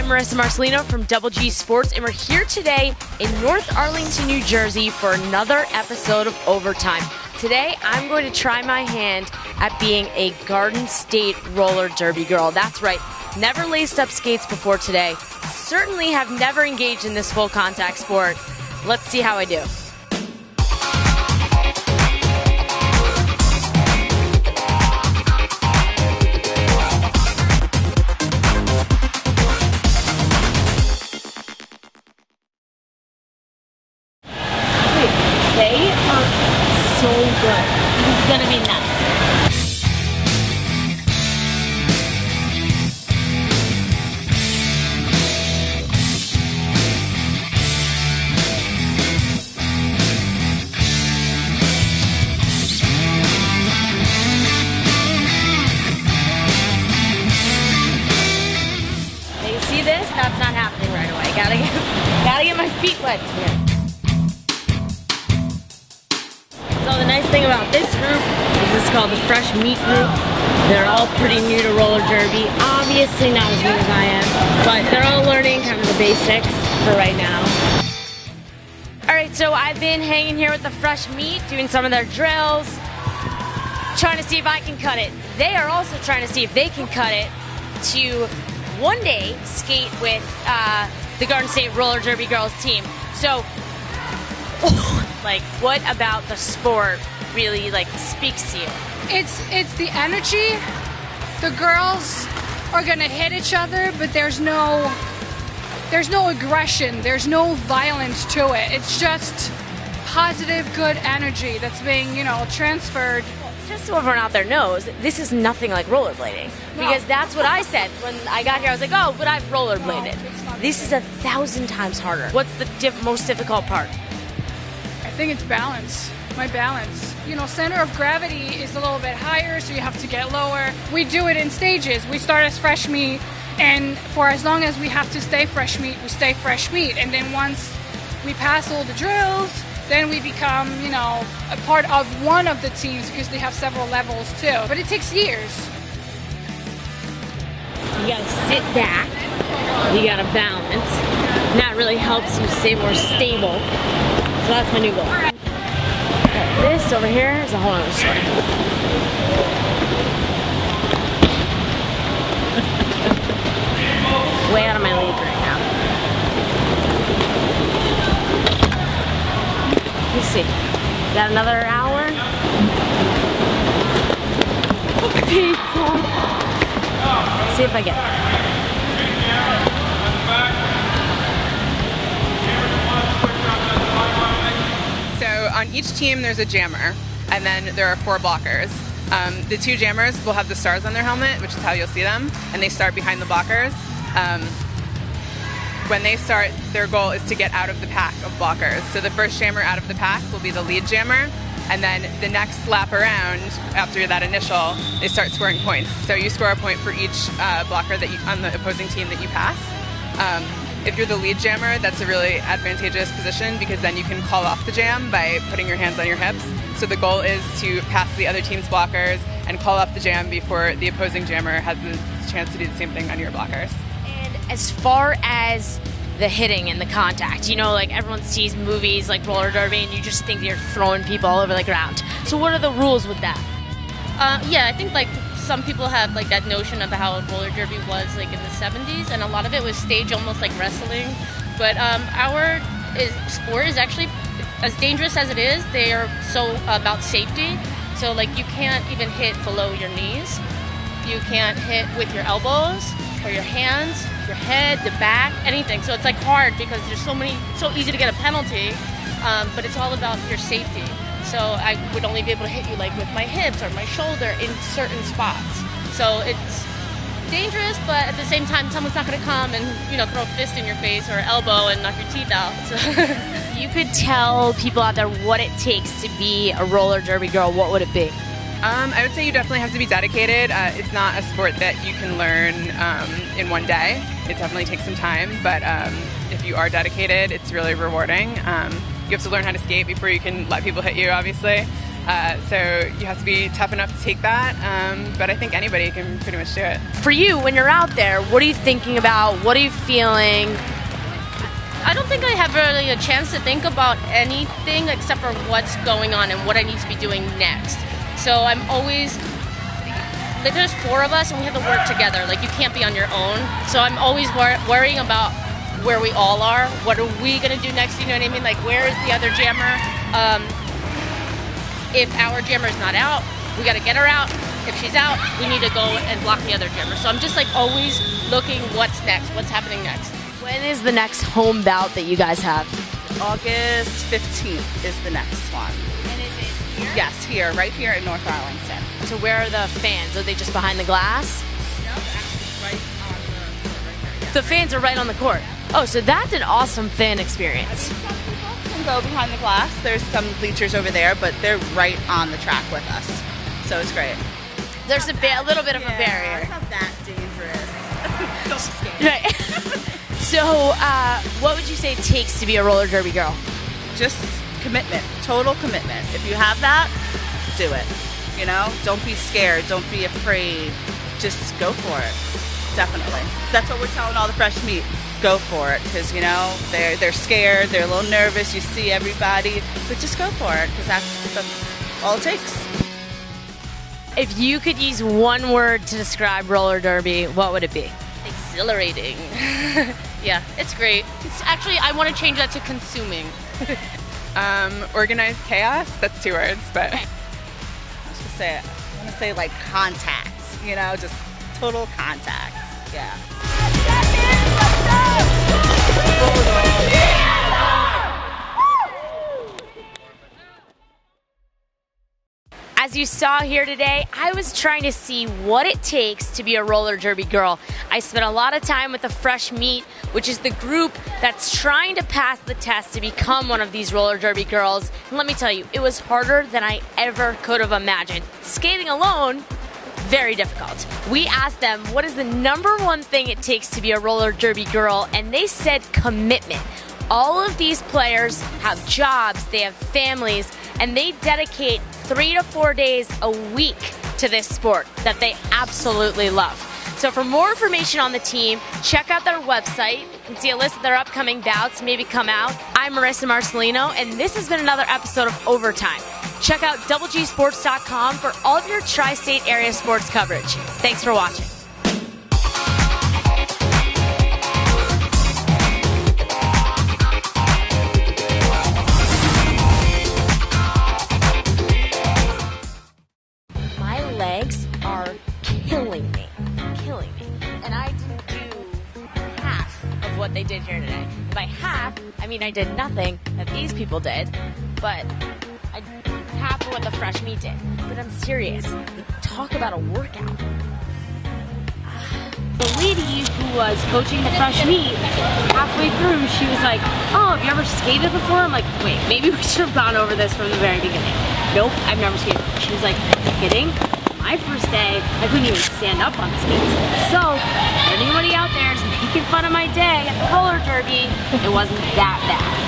Marisa Marcellino from Double G Sports, and we're here today in North Arlington, New Jersey for another episode of Overtime. Today, I'm going to try my hand at being a Garden State roller derby girl. That's right, never laced up skates before today. Certainly have never engaged in this full contact sport. Let's see how I do. They are so good. This is going to be nuts. Now you see this? That's not happening right away. Gotta get my feet wet here. So the nice thing about this group is this is called the Fresh Meat Group. They're all pretty new to roller derby. Obviously not as new as I am, but they're all learning kind of the basics for right now. Alright, so I've been hanging here with the Fresh Meat, doing some of their drills, trying to see if I can cut it. They are also trying to see if they can cut it to one day skate with the Garden State Roller Derby Girls team. So, like, what about the sport really, like, speaks to you? It's the energy. The girls are gonna hit each other, but there's no aggression. There's no violence to it. It's just positive, good energy that's being, transferred. Just so everyone out there knows, this is nothing like rollerblading. Because that's what I said when I got here. I was like, oh, but I've rollerbladed. This is 1,000 times harder. What's the most difficult part? I think it's balance. My balance. Center of gravity is a little bit higher, so you have to get lower. We do it in stages. We start as fresh meat, and for as long as we have to stay fresh meat, we stay fresh meat. And then once we pass all the drills, then we become, a part of one of the teams because they have several levels too. But it takes years. You gotta sit back. You gotta balance. And that really helps you stay more stable. So that's my new goal. This over here is a whole other story. Way out of my league right now. Let's see. Got another hour? Pizza. See if I get it. On each team there's a jammer, and then there are 4 blockers. The 2 jammers will have the stars on their helmet, which is how you'll see them, and they start behind the blockers. When they start, their goal is to get out of the pack of blockers. So the first jammer out of the pack will be the lead jammer, and then the next lap around, after that initial, they start scoring points. So you score a point for each blocker on the opposing team that you pass. If you're the lead jammer, that's a really advantageous position because then you can call off the jam by putting your hands on your hips. So the goal is to pass the other team's blockers and call off the jam before the opposing jammer has the chance to do the same thing on your blockers. And as far as the hitting and the contact, like everyone sees movies like roller derby and you just think you're throwing people all over the ground. So what are the rules with that? Yeah, I think some people have that notion of how roller derby was in the 70s, and a lot of it was staged almost like wrestling. But our sport is actually, as dangerous as it is, they are so about safety. So you can't even hit below your knees. You can't hit with your elbows or your hands, your head, the back, anything. So it's hard because there's so easy to get a penalty, but it's all about your safety. So I would only be able to hit you with my hips or my shoulder in certain spots. So it's dangerous, but at the same time, someone's not going to come and throw a fist in your face or elbow and knock your teeth out. So. You could tell people out there what it takes to be a roller derby girl. What would it be? I would say you definitely have to be dedicated. It's not a sport that you can learn in one day. It definitely takes some time, but if you are dedicated, it's really rewarding. You have to learn how to skate before you can let people hit you, obviously. So you have to be tough enough to take that, but I think anybody can pretty much do it. For you, when you're out there, what are you thinking about? What are you feeling? I don't think I have really a chance to think about anything except for what's going on and what I need to be doing next. So I'm always, like, there's 4 of us and we have to work together. Like, you can't be on your own. So I'm always worrying about where we all are. What are we gonna do next? You know what I mean? Like, where is the other jammer? If our jammer's not out, we gotta get her out. If she's out, we need to go and block the other jammer. So I'm just like always looking what's next, what's happening next. When is the next home bout that you guys have? August 15th is the next one. And is it here? Yes, here, right here in North Arlington. So where are the fans? Are they just behind the glass? No, they're actually right on the court right there. Yeah. The fans are right on the court. Oh, so that's an awesome fan experience. Some people can go behind the glass. There's some bleachers over there, but they're right on the track with us. So it's great. There's a little bit of a barrier. It's not that dangerous. Don't be scared. Right. So, what would you say it takes to be a roller derby girl? Just commitment, total commitment. If you have that, do it. You know, don't be scared, don't be afraid. Just go for it. Definitely. That's what we're telling all the fresh meat. Go for it, because you know they're scared, they're a little nervous. You see everybody, but just go for it, because that's all it takes. If you could use one word to describe roller derby, what would it be? Exhilarating. Yeah, it's great. It's actually, I want to change that to consuming. Organized chaos, that's 2 words, but. I want to say like contacts, you know, just total contacts. Yeah. As you saw here today, I was trying to see what it takes to be a roller derby girl. I spent a lot of time with the Fresh Meat, which is the group that's trying to pass the test to become one of these roller derby girls. And let me tell you, it was harder than I ever could have imagined. Skating alone, very difficult. We asked them, what is the #1 thing it takes to be a roller derby girl? And they said commitment. All of these players have jobs, they have families, and they dedicate 3 to 4 days a week to this sport that they absolutely love. So for more information on the team, check out their website and see a list of their upcoming bouts, maybe come out. I'm Marisa Marcellino, and this has been another episode of Overtime. Check out doublegsports.com for all of your tri-state area sports coverage. Thanks for watching. Legs are killing me. And I didn't do half of what they did here today. By half, I mean I did nothing that these people did, but I half of what the Fresh Meat did. But I'm serious. Talk about a workout. The lady who was coaching the Fresh Meat, halfway through, she was like, oh, have you ever skated before? I'm like, wait, maybe we should have gone over this from the very beginning. Nope, I've never skated. She was like, are you kidding? My first day, I couldn't even stand up on the skates. So, anybody out there is making fun of my day at the roller derby, it wasn't that bad.